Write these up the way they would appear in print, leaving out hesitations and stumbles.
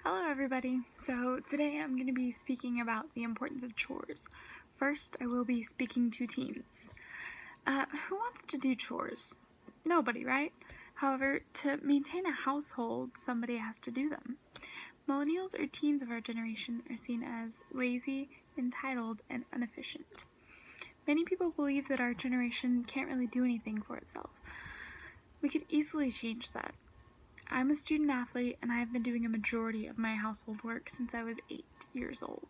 Hello everybody! So today I'm going to be speaking about the importance of chores. First, I will be speaking to teens. Who wants to do chores? Nobody, right? However, to maintain a household, somebody has to do them. Millennials or teens of our generation are seen as lazy, entitled, and inefficient. Many people believe that our generation can't really do anything for itself. We could easily change that. I'm a student athlete and I have been doing a majority of my household work since I was 8 years old.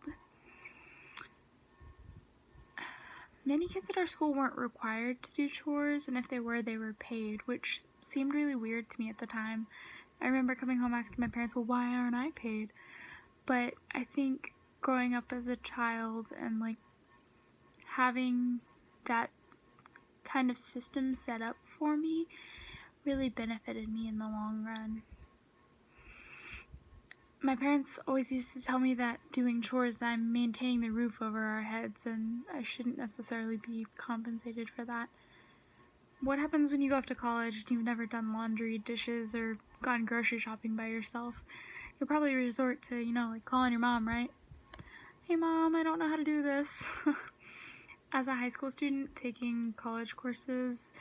Many kids at our school weren't required to do chores, and if they were paid, which seemed really weird to me at the time. I remember coming home asking my parents, well, why aren't I paid? But I think growing up as a child and having that kind of system set up for me really benefited me in the long run. My parents always used to tell me that doing chores, I'm maintaining the roof over our heads and I shouldn't necessarily be compensated for that. What happens when you go off to college and you've never done laundry, dishes, or gone grocery shopping by yourself? You'll probably resort to, calling your mom, right? Hey mom, I don't know how to do this. As a high school student taking college courses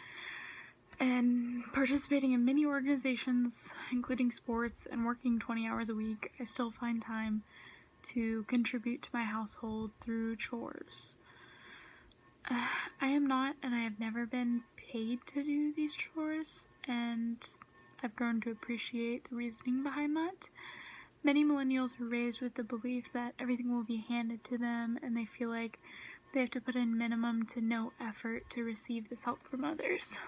and participating in many organizations, including sports, and working 20 hours a week, I still find time to contribute to my household through chores. I am not, and I have never been paid to do these chores, and I've grown to appreciate the reasoning behind that. Many millennials are raised with the belief that everything will be handed to them, and they feel like they have to put in minimum to no effort to receive this help from others.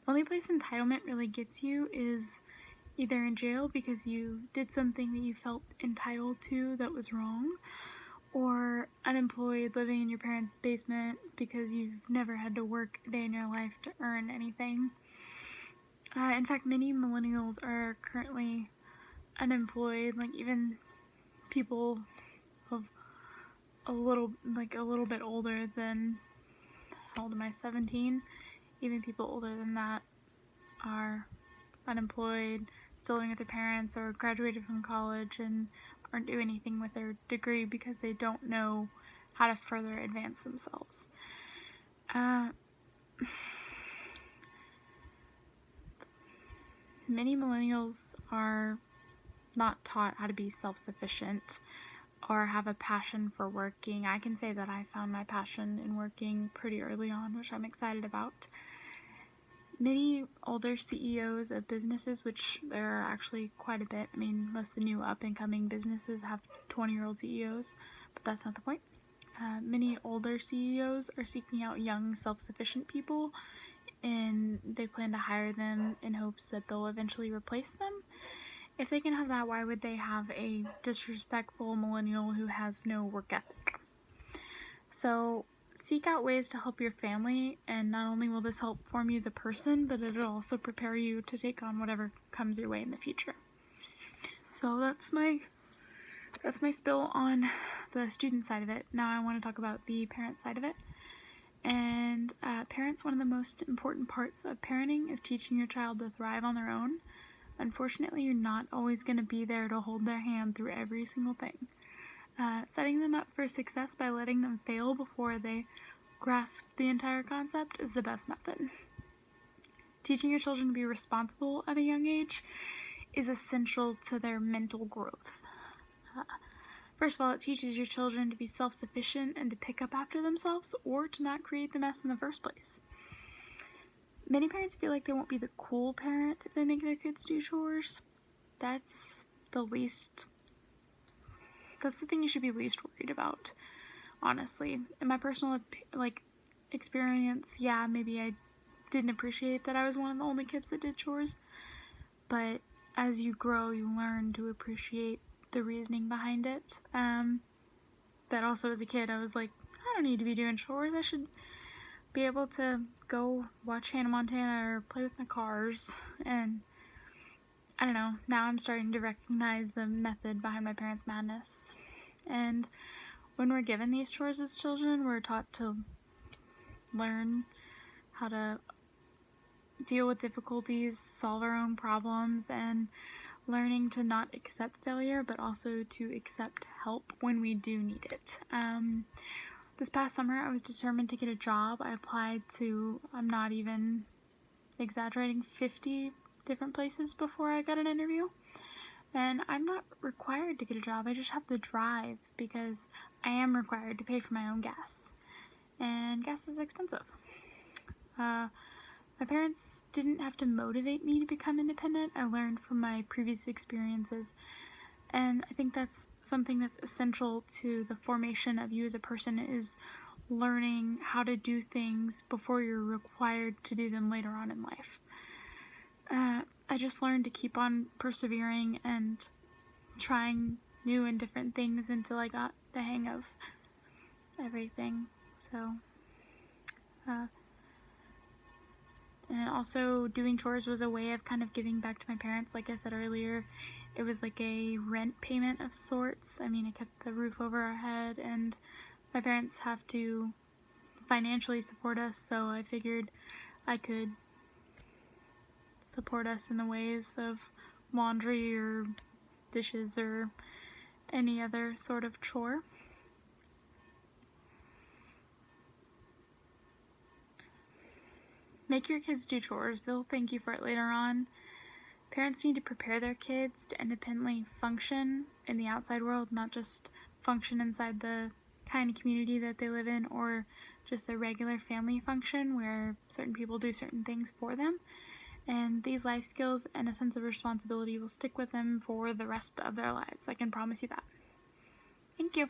The only place entitlement really gets you is either in jail because you did something that you felt entitled to that was wrong, or unemployed living in your parents' basement because you've never had to work a day in your life to earn anything. In fact, many millennials are currently unemployed, even people of a little bit older than, how old am I, 17? Even people older than that are unemployed, still living with their parents, or graduated from college and aren't doing anything with their degree because they don't know how to further advance themselves. Many millennials are not taught how to be self-sufficient or have a passion for working. I can say that I found my passion in working pretty early on, which I'm excited about. Many older CEOs of businesses, which there are actually quite a bit. I mean, most of the new up-and-coming businesses have 20-year-old CEOs, but that's not the point. Many older CEOs are seeking out young, self-sufficient people, and they plan to hire them in hopes that they'll eventually replace them. If they can have that, why would they have a disrespectful millennial who has no work ethic? So seek out ways to help your family, and not only will this help form you as a person, but it'll also prepare you to take on whatever comes your way in the future. So that's my spill on the student side of it. Now I want to talk about the parent side of it. And parents, one of the most important parts of parenting is teaching your child to thrive on their own. Unfortunately, you're not always going to be there to hold their hand through every single thing. Setting them up for success by letting them fail before they grasp the entire concept is the best method. Teaching your children to be responsible at a young age is essential to their mental growth. First of all, it teaches your children to be self-sufficient and to pick up after themselves, or to not create the mess in the first place. Many parents feel like they won't be the cool parent if they make their kids do chores. That's the thing you should be least worried about, honestly. In my personal experience, yeah, maybe I didn't appreciate that I was one of the only kids that did chores, but as you grow, you learn to appreciate the reasoning behind it. But also as a kid, I was like, I don't need to be doing chores. I should be able to go watch Hannah Montana or play with my cars. And I don't know, now I'm starting to recognize the method behind my parents' madness. And when we're given these chores as children, we're taught to learn how to deal with difficulties, solve our own problems, and learning to not accept failure, but also to accept help when we do need it. This past summer, I was determined to get a job. I applied to, I'm not even exaggerating, 50 different places before I got an interview. And I'm not required to get a job. I just have the drive because I am required to pay for my own gas. And gas is expensive. My parents didn't have to motivate me to become independent. I learned from my previous experiences. And I think that's something that's essential to the formation of you as a person, is learning how to do things before you're required to do them later on in life. I just learned to keep on persevering and trying new and different things until I got the hang of everything. So, and also doing chores was a way of kind of giving back to my parents. Like I said earlier, it was like a rent payment of sorts. I mean, it kept the roof over our head, and my parents have to financially support us, so I figured I could support us in the ways of laundry or dishes or any other sort of chore. Make your kids do chores. They'll thank you for it later on. Parents need to prepare their kids to independently function in the outside world, not just function inside the tiny community that they live in, or just the regular family function where certain people do certain things for them. And these life skills and a sense of responsibility will stick with them for the rest of their lives. I can promise you that. Thank you.